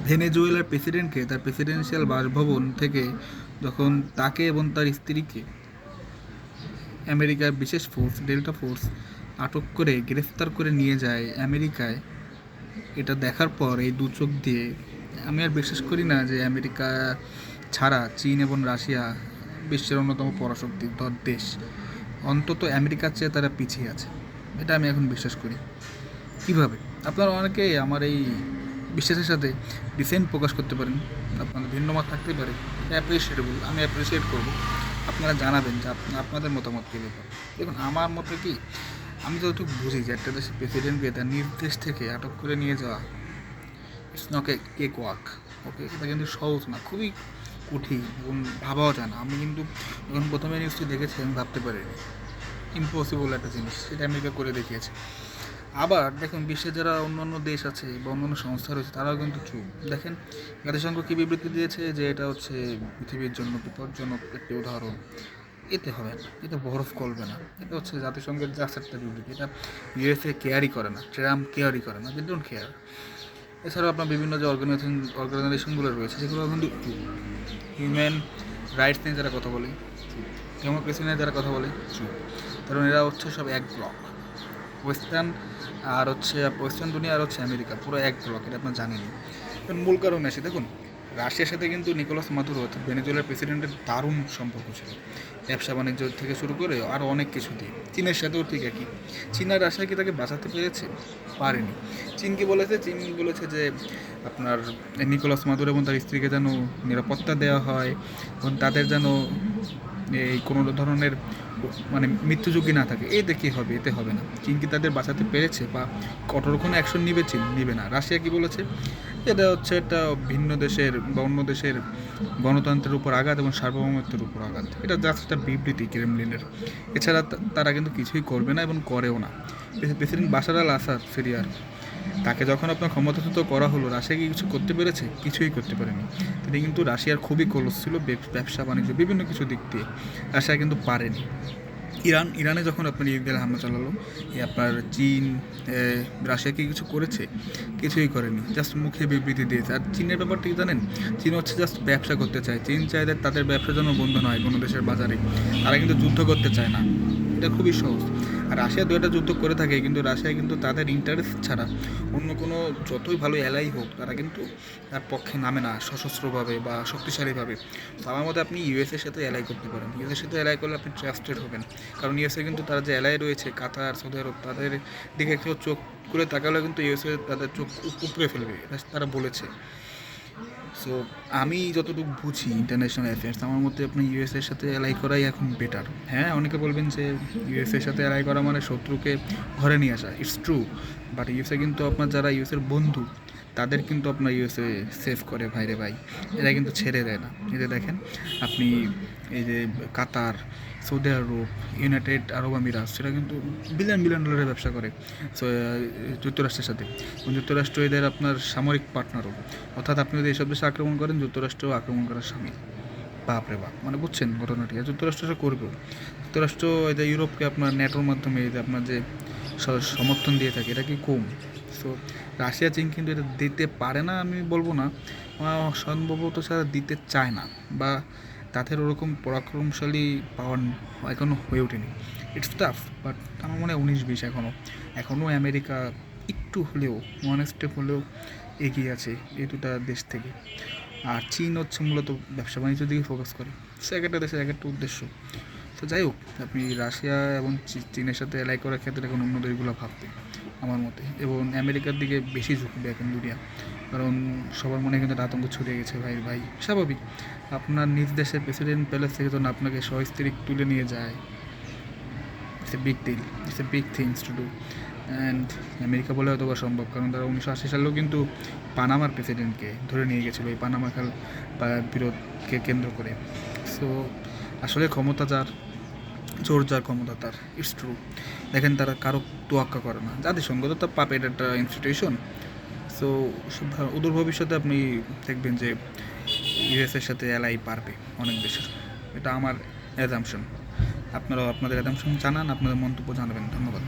ভেনেজুয়েলার প্রেসিডেন্টকে তার প্রেসিডেন্সিয়াল বাসভবন থেকে যখন তাকে এবং তার স্ত্রীকে আমেরিকার বিশেষ ফোর্স ডেল্টা ফোর্স আটক করে গ্রেফতার করে নিয়ে যায় আমেরিকায়, এটা দেখার পর এই দু চোখ দিয়ে আমি আর বিশ্বাস করি না যে আমেরিকা ছাড়া চীন এবং রাশিয়া বিশ্বের অন্যতম পরাশক্তি দেশ। অন্তত আমেরিকার চেয়ে তারা পিছিয়ে আছে, এটা আমি এখন বিশ্বাস করি। কীভাবে? আপনারা অনেকে আমার এই বিশ্বাসের সাথে ডিসেন্ট প্রকাশ করতে পারেন, আপনাদের ভিন্ন মত থাকতে পারে, অ্যাপ্রিসিয়েটেবল, আমি অ্যাপ্রিসিয়েট করবো। আপনারা জানাবেন যে আপনাদের মতামত কী ব্যাপার। দেখুন, আমার মতে কি, আমি যতটুকু বুঝি যে একটা দেশের প্রেসিডেন্টকে তার নির্দেশ থেকে আটক করে নিয়ে যাওয়া it's not a cake walk. Okay, এটা কিন্তু সহজ না, খুবই কঠিন এবং ভাবাও যায় না। আমি কিন্তু যখন প্রথমে নিউজটি দেখেছি আমি ভাবতে পারিনি, ইম্পসিবল একটা জিনিস, সেটা আমেরিকা করে দেখিয়েছে। আবার দেখুন, বিশ্বে যারা অন্যান্য দেশ আছে বা অন্যান্য সংস্থা রয়েছে তারাও কিন্তু চুপ। দেখেন, জাতিসংঘ কী বিবৃতি দিয়েছে যে এটা হচ্ছে পৃথিবীর জন্য বিপজ্জনক একটি উদাহরণ। এতে হবে না, এটা বরফ গলবে না। এটা হচ্ছে জাতিসংঘের জাস্ট একটা বিবৃতি, এটা ইউএসএ কেয়ারই করে না, ট্রাম্প কেয়ারই করে না, দে ডোন্ট কেয়ার। এছাড়াও আপনার বিভিন্ন যে অর্গানাইজেশনগুলো রয়েছে সেগুলো কিন্তু চুপ। হিউম্যান রাইটস নিয়ে যারা কথা বলে চুপ, ডেমোক্রেসি নিয়ে যারা কথা বলে চুপ। কারণ এরা হচ্ছে সব এক ব্লক, ওয়েস্টার্ন আর হচ্ছে ওয়েস্টার্ন দুনিয়া আর হচ্ছে আমেরিকা, পুরো এক ব্লক, এটা আপনার জানেনই। মূল কারণ আসে, দেখুন, রাশিয়ার সাথে কিন্তু নিকোলাস মাদুরো অর্থাৎ ভেনেজুয়েলার প্রেসিডেন্টের দারুণ সম্পর্ক ছিল, ব্যবসা বাণিজ্য থেকে শুরু করে আরও অনেক কিছু দিয়ে। চীনের সাথেও ঠিক একই। চীন আর রাশিয়া কি তাকে বাঁচাতে পেরেছে? পারেনি। চীন বলেছে যে আপনার নিকোলাস মাদুরো এবং তার স্ত্রীকে যেন নিরাপত্তা দেওয়া হয় এবং তাদের যেন এই কোনো ধরনের মানে মৃত্যু ঝুঁকি না থাকে। এতে কী হবে? এতে হবে না। চীন কি তাদের বাঁচাতে পেরেছে বা কঠোর কোনো অ্যাকশন নিবে? চীন নিবে না। রাশিয়া কি বলেছে? এটা হচ্ছে একটা ভিন্ন দেশের বা অন্য দেশের গণতন্ত্রের উপর আঘাত এবং সার্বভৌমত্বের উপর আঘাত। এটা জাস্ট একটা বিবৃতি ক্রেমলিনের। এছাড়া তারা কিন্তু কিছুই করবে না এবং করেও না। প্রেসিডেন্ট বাশার আল আসাদ সিরিয়ার, তাকে যখন আপনার ক্ষমতাচ্যুত করা হলো, রাশিয়া কি কিছু করতে পেরেছে? কিছুই করতে পারেনি। তিনি কিন্তু রাশিয়ার খুবই ক্লোজ ছিল ব্যবসা বাণিজ্য বিভিন্ন কিছু দিক দিয়ে, রাশিয়া কিন্তু পারেনি। ইরানে যখন আপনার ইসরায়েল হামলা চালালো, আপনার চীন রাশিয়া কি কিছু করেছে? কিছুই করেনি, জাস্ট মুখে বিবৃতি দিয়েছে। আর চীনের ব্যাপারটা কি জানেন? চীন হচ্ছে জাস্ট ব্যবসা করতে চায়। চীন চায় তাদের ব্যবসার জন্য বন্ধ নয় কোনো দেশের বাজারে, তারা কিন্তু যুদ্ধ করতে চায় না, এটা খুবই সহজ। আর রাশিয়া দু একটা যুদ্ধ করে থাকে, কিন্তু রাশিয়া কিন্তু তাদের ইন্টারেস্ট ছাড়া অন্য কোনো যতই ভালো এলাই হোক তারা কিন্তু তার পক্ষে নামে না সশস্ত্রভাবে বা শক্তিশালীভাবে। তো আমার মতে আপনি ইউএসএর সাথে এলাই করতে পারেন। ইউএসএর সাথে এলাই করলে আপনি ট্রাস্টেড হবেন, কারণ ইউএসএ কিন্তু তারা যে এলাই রয়েছে কাতার, সৌদি আরব, তাদের দিকে কেউ চোখ করে তাকালে কিন্তু ইউএসএ তাদের চোখ উপড়ে ফেলবে, তারা বলেছে। সো আমি যতটুকু বুঝি ইন্টারন্যাশনাল অ্যাফেয়ার্স, আমার মধ্যে আপনি ইউএসএর সাথে অ্যালাই করাই এখন বেটার। হ্যাঁ, অনেকে বলবেন যে ইউএসএর সাথে অ্যালাই করা মানে শত্রুকে ঘরে নিয়ে আসা, ইটস ট্রু। বাট ইউএসএ কিন্তু আপনার যারা ইউএসএর বন্ধু তাদের কিন্তু আপনার ইউএসএ সেভ করে, ভাইরে ভাই, এরা কিন্তু ছেড়ে দেয় না। এই যে দেখেন আপনি, এই যে কাতার, সৌদি আরব, ইউনাইটেড আরব আমিরাত, সেটা কিন্তু বিলিয়ন বিলিয়ন ডলারের ব্যবসা করে যুক্তরাষ্ট্রের সাথে। যুক্তরাষ্ট্র এদের আপনার সামরিক পার্টনারও, অর্থাৎ আপনি যদি এইসব দেশে আক্রমণ করেন, যুক্তরাষ্ট্রও আক্রমণ করার সামিল। বাপরে বাপ, মানে বুঝছেন ঘটনাটি। আর যুক্তরাষ্ট্র করবেও। যুক্তরাষ্ট্র এদের ইউরোপকে আপনার ন্যাটোর মাধ্যমে এই যে আপনার যে সমর্থন দিয়ে থাকে, এটা কি কম? সো রাশিয়া চীন কিন্তু এটা দিতে পারে না আমি বলবো না, সম্ভবত ছাড়া দিতে চায় না, বা তাদের ওরকম পরাক্রমশালী পাওয়ার এখনও হয়ে ওঠেনি। ইটস টাফ, বাট আমার মনে হয় 19-20 এখনও আমেরিকা একটু হলেও ওয়ান স্টেপ হলেও এগিয়ে আছে এই দুটা দেশ থেকে। আর চীন হচ্ছে মূলত ব্যবসা বাণিজ্যের দিকে ফোকাস করে, সে এক একটা দেশের এক একটা উদ্দেশ্য। তো যাই হোক, আপনি রাশিয়া এবং চীনের সাথে এলাই করার ক্ষেত্রে এখন অন্য দেশগুলো ভাববে আমার মতে, এবং আমেরিকার দিকে বেশি ঝুঁকবে এখন দুনিয়া, কারণ সবার মনে কিন্তু আতঙ্ক ছড়িয়ে গেছে। ভাই স্বাভাবিক, আপনার নিজ দেশের প্রেসিডেন্ট প্যালেস থেকে যখন আপনাকে সস্ত্রীক তুলে নিয়ে যায়, it's a big deal, it's a big things to do. And America বলে হয়তো বা সম্ভব, কারণ তারা 1980 সালেও কিন্তু পানামার প্রেসিডেন্টকে ধরে নিয়ে গেছিলো এই পানামা খাল বিরোধকে কেন্দ্র করে। সো আসলে ক্ষমতা যার, জোর যার, ক্ষমতা তার, ইটস ট্রু। দেখেন, তারা কারো তোয়াক্কা করে না। জাতিসংঘ তো তার পাপের একটা ইনস্টিটিউশন। সো অদূর ভবিষ্যতে আপনি দেখবেন যে ইউএসের সাথে এলাই পারবে অনেক দেশের, এটা আমার অ্যাজাম্পশন। আপনারাও আপনাদের অ্যাজাম্পশন জানান, আপনাদের মন্তব্য জানাবেন। ধন্যবাদ।